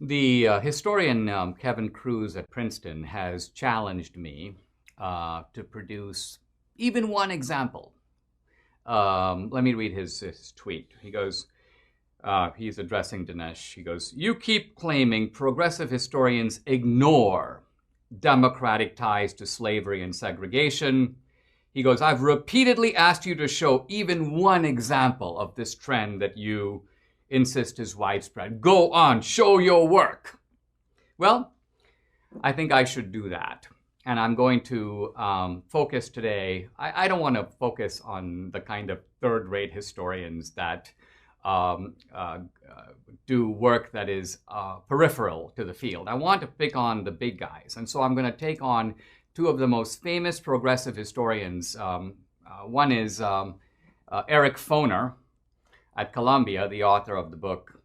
The historian Kevin Cruz at Princeton has challenged me to produce even one example. Let me read his tweet. He goes, he's addressing Dinesh. He goes, "You keep claiming progressive historians ignore democratic ties to slavery and segregation." He goes, "I've repeatedly asked you to show even one example of this trend that you insist is widespread. Go on, show your work." Well, I think I should do that. And I'm going to focus today. I don't want to focus on the kind of third-rate historians that do work that is peripheral to the field. I want to pick on the big guys. And so I'm going to take on two of the most famous progressive historians. One is Eric Foner at Columbia, the author of the book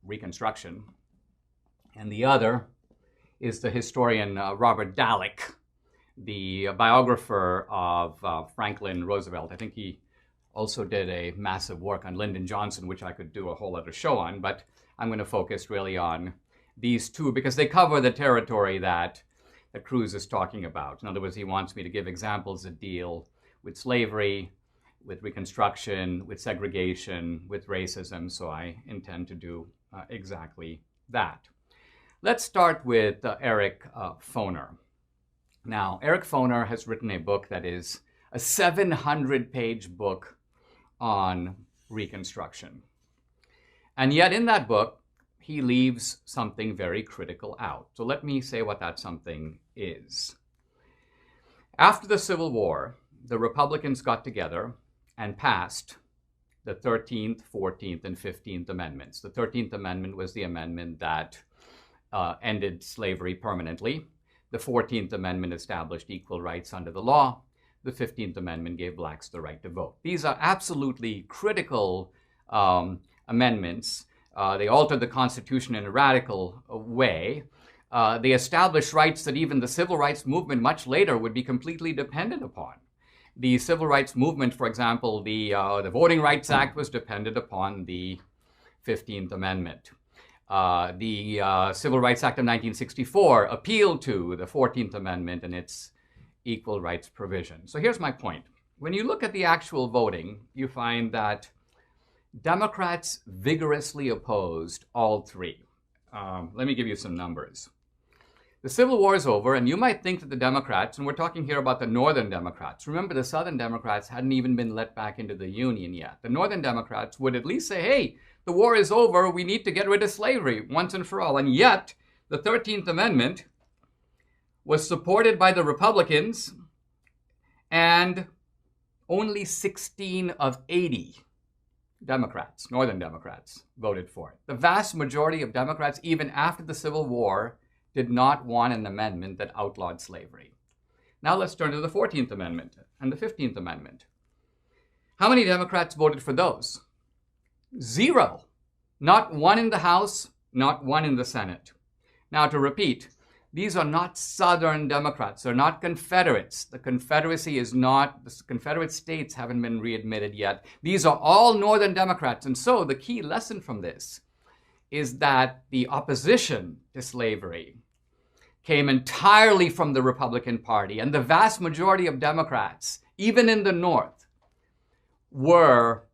Reconstruction. And the other is the historian Robert Dallek, the biographer of Franklin Roosevelt. I think he also did a massive work on Lyndon Johnson, which I could do a whole other show on, but I'm going to focus really on these two because they cover the territory that Cruz is talking about. In other words, he wants me to give examples that deal with slavery, with Reconstruction, with segregation, with racism, so I intend to do exactly that. Let's start with Eric Foner. Now, Eric Foner has written a book that is a 700-page book on Reconstruction. And yet in that book, he leaves something very critical out. So let me say what that something is. After the Civil War, the Republicans got together and passed the 13th, 14th, and 15th Amendments. The 13th Amendment was the amendment that ended slavery permanently. The 14th Amendment established equal rights under the law. The 15th Amendment gave blacks the right to vote. These are absolutely critical amendments. They altered the Constitution in a radical way. They established rights that even the civil rights movement much later would be completely dependent upon. The civil rights movement, for example, the Voting Rights Act was dependent upon the 15th Amendment. The Civil Rights Act of 1964 appealed to the 14th Amendment and its equal rights provision. So here's my point. When you look at the actual voting, you find that Democrats vigorously opposed all three. Let me give you some numbers. The Civil War is over, and you might think that the Democrats, and we're talking here about the Northern Democrats. Remember, the Southern Democrats hadn't even been let back into the Union yet. The Northern Democrats would at least say, hey, the war is over, we need to get rid of slavery once and for all. And yet, the 13th Amendment was supported by the Republicans, and only 16 of 80 Democrats, Northern Democrats, voted for it. The vast majority of Democrats, even after the Civil War, did not want an amendment that outlawed slavery. Now let's turn to the 14th Amendment and the 15th Amendment. How many Democrats voted for those? 0. Not one in the House, not one in the Senate. Now to repeat, these are not Southern Democrats. They're not Confederates. The Confederacy is not, the Confederate states haven't been readmitted yet. These are all Northern Democrats. And so the key lesson from this is that the opposition to slavery came entirely from the Republican Party. And the vast majority of Democrats, even in the North, were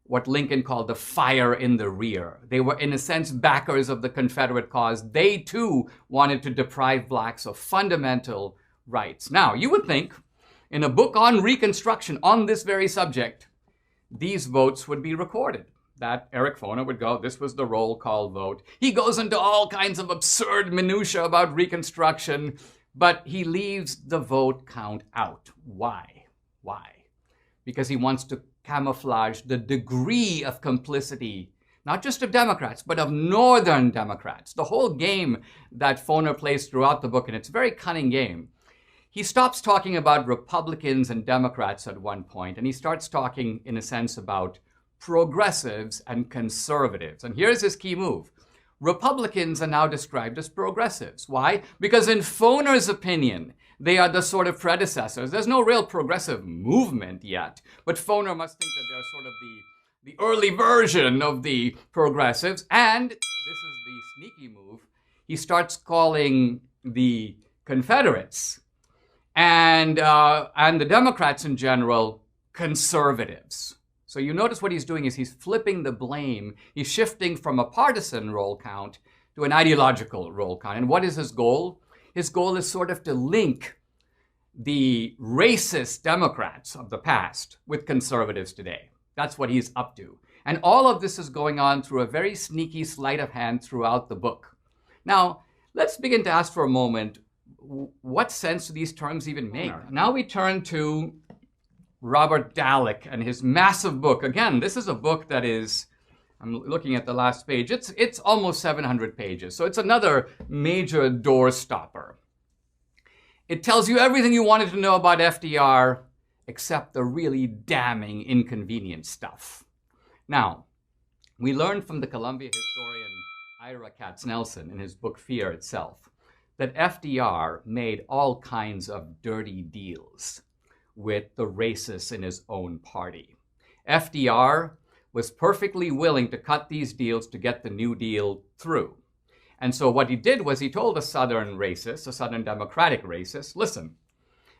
what Lincoln called the fire in the rear. They were, in a sense, backers of the Confederate cause. They, too, wanted to deprive blacks of fundamental rights. Now, you would think, in a book on Reconstruction, on this very subject, these votes would be recorded. That Eric Foner would go, this was the roll call vote. He goes into all kinds of absurd minutiae about Reconstruction, but he leaves the vote count out. Why? Why? Because he wants to camouflage the degree of complicity, not just of Democrats, but of Northern Democrats. The whole game that Foner plays throughout the book, and it's a very cunning game. He stops talking about Republicans and Democrats at one point, and he starts talking, in a sense, about progressives and conservatives. And here's his key move. Republicans are now described as progressives. Why? Because in Foner's opinion, they are the sort of predecessors. There's no real progressive movement yet, but Foner must think that they're sort of the early version of the progressives. And this is the sneaky move, he starts calling the Confederates and the Democrats in general conservatives. So you notice what he's doing is he's flipping the blame. He's shifting from a partisan roll count to an ideological roll count. And what is his goal? His goal is sort of to link the racist Democrats of the past with conservatives today. That's what he's up to. And all of this is going on through a very sneaky sleight of hand throughout the book. Now, let's begin to ask for a moment, what sense do these terms even make? Now we turn to Robert Dallek and his massive book. Again, this is a book that is, I'm looking at the last page, it's almost 700 pages. So it's another major door stopper. It tells you everything you wanted to know about FDR, except the really damning inconvenient stuff. Now, we learned from the Columbia historian Ira Katznelson in his book Fear Itself that FDR made all kinds of dirty deals with the racists in his own party. FDR was perfectly willing to cut these deals to get the New Deal through. And so what he did was he told a Southern racist, a Southern Democratic racist, listen,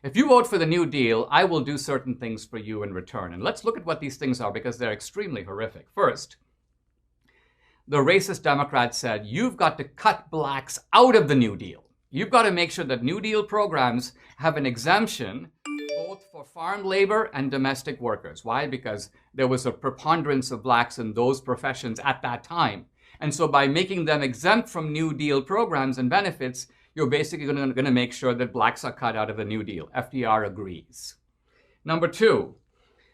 if you vote for the New Deal, I will do certain things for you in return. And let's look at what these things are because they're extremely horrific. First, the racist Democrats said, you've got to cut blacks out of the New Deal. You've got to make sure that New Deal programs have an exemption both for farm labor and domestic workers. Why? Because there was a preponderance of blacks in those professions at that time. And so by making them exempt from New Deal programs and benefits, you're basically going to make sure that blacks are cut out of the New Deal. FDR agrees. Number two,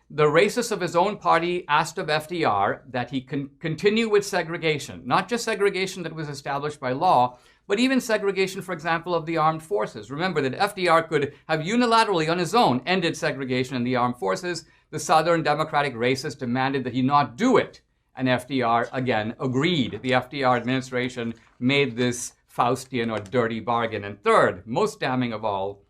the racists of his own party asked of FDR that he continue with segregation, not just segregation that was established by law, but even segregation, for example, of the armed forces. Remember that FDR could have unilaterally on his own ended segregation in the armed forces. The Southern Democratic racists demanded that he not do it. And FDR, again, agreed. The FDR administration made this Faustian or dirty bargain. And third, most damning of all,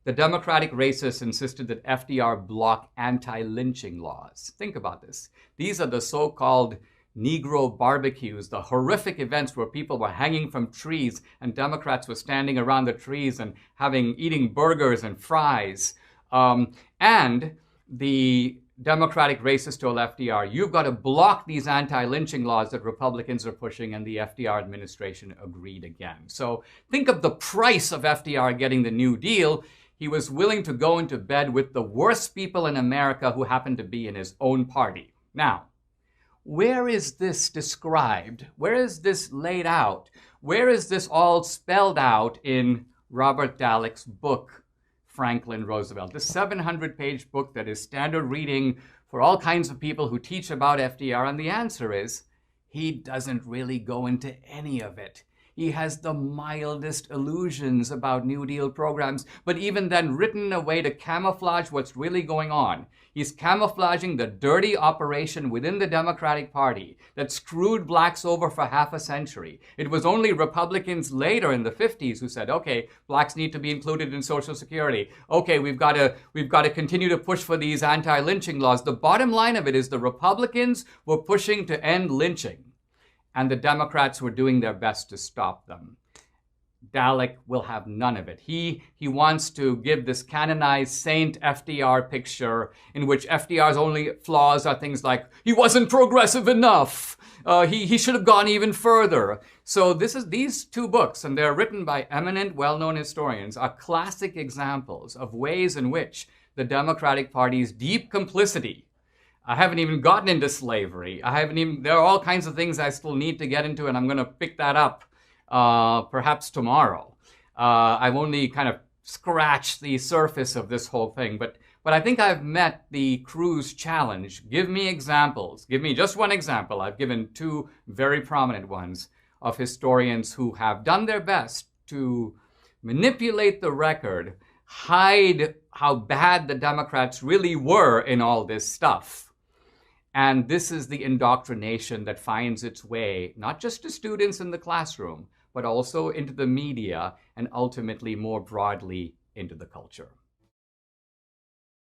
the Democratic racists insisted that FDR block anti-lynching laws. Think about this. These are the so-called Negro barbecues, the horrific events where people were hanging from trees and Democrats were standing around the trees and eating burgers and fries. And the Democratic racists told FDR, you've got to block these anti-lynching laws that Republicans are pushing, and the FDR administration agreed again. So think of the price of FDR getting the New Deal. He was willing to go into bed with the worst people in America who happened to be in his own party. Now, where is this described? Where is this laid out? Where is this all spelled out in Robert Dallek's book, Franklin Roosevelt? This 700-page book that is standard reading for all kinds of people who teach about FDR. And the answer is, he doesn't really go into any of it. He has the mildest illusions about New Deal programs, but even then written a way to camouflage what's really going on. He's camouflaging the dirty operation within the Democratic Party that screwed blacks over for half a century. It was only Republicans later in the 50s who said, okay, blacks need to be included in Social Security. Okay, we've got to continue to push for these anti-lynching laws. The bottom line of it is the Republicans were pushing to end lynching, and the Democrats were doing their best to stop them. Dallek will have none of it. He wants to give this canonized Saint FDR picture in which FDR's only flaws are things like, he wasn't progressive enough. He should have gone even further. So these two books, and they're written by eminent, well-known historians, are classic examples of ways in which the Democratic Party's deep complicity. I haven't even gotten into slavery. There are all kinds of things I still need to get into, and I'm going to pick that up perhaps tomorrow. I've only kind of scratched the surface of this whole thing, but I think I've met the Cruz challenge. Give me examples. Give me just one example. I've given two very prominent ones of historians who have done their best to manipulate the record, hide how bad the Democrats really were in all this stuff. And this is the indoctrination that finds its way, not just to students in the classroom, but also into the media and ultimately more broadly into the culture.